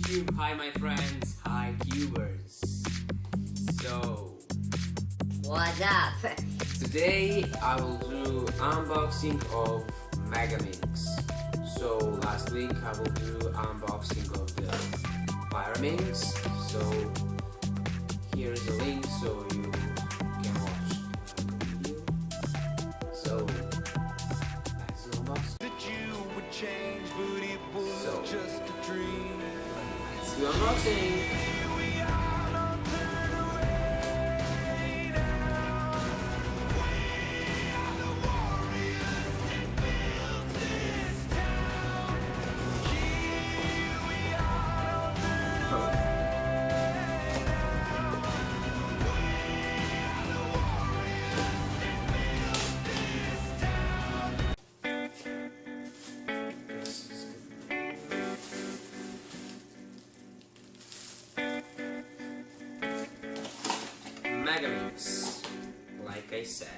YouTube, hi my friends, hi viewers. So, What's up? today I will do unboxing of Megaminx. So last week I will do unboxing of the Megaminx. So here is a link so you can watch the video. So let's do unboxing. So let's do unboxing. Megaminx, like I said.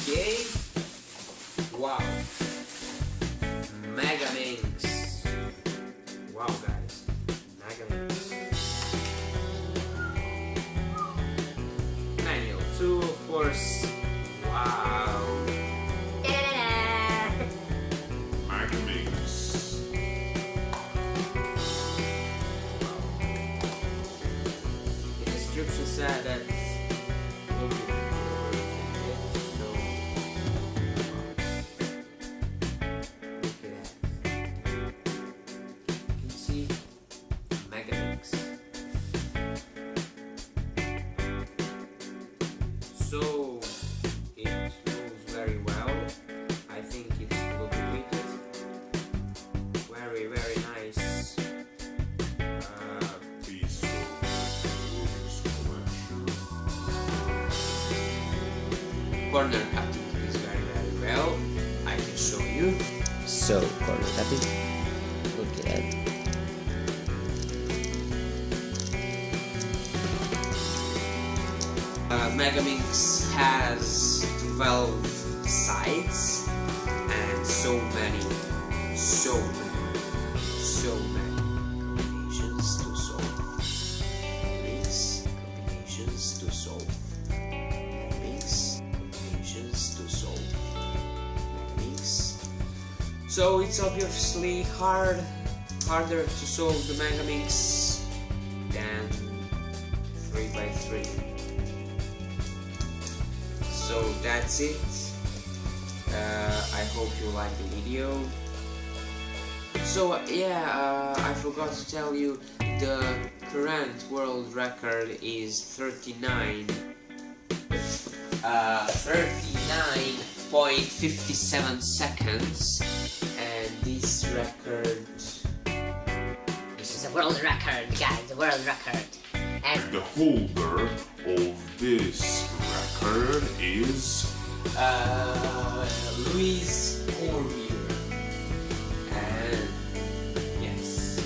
Okay. Wow. Megaminx. Wow, guys. Megaminx. Manual 2, of course. Wow. Megaminx. The description said that so it moves very well. I think it's lubricated. Very, very nice. Corner cutting is very, very well. I can show you. So corner cutting. Look at that. Megaminx has 12 sides and so many combinations to solve. Megaminx combinations to solve. Megaminx combinations to solve. Megaminx. So it's obviously harder to solve the Megaminx than 3x3. So that's it. I hope you like the video. So yeah, I forgot to tell you the current world record is 39.57 seconds, and this record. This is a world record, guys, a world record. And The holder of this record is Louis Cormier, and yes,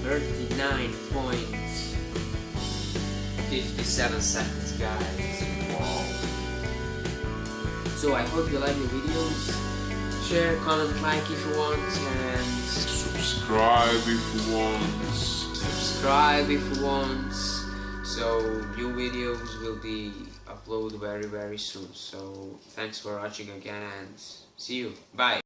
39.57 seconds, guys. Wow. So I hope you like the videos. Share, comment, like if you want, and subscribe if you want. So new videos will be uploaded very, very soon. So thanks for watching again, and see you. Bye.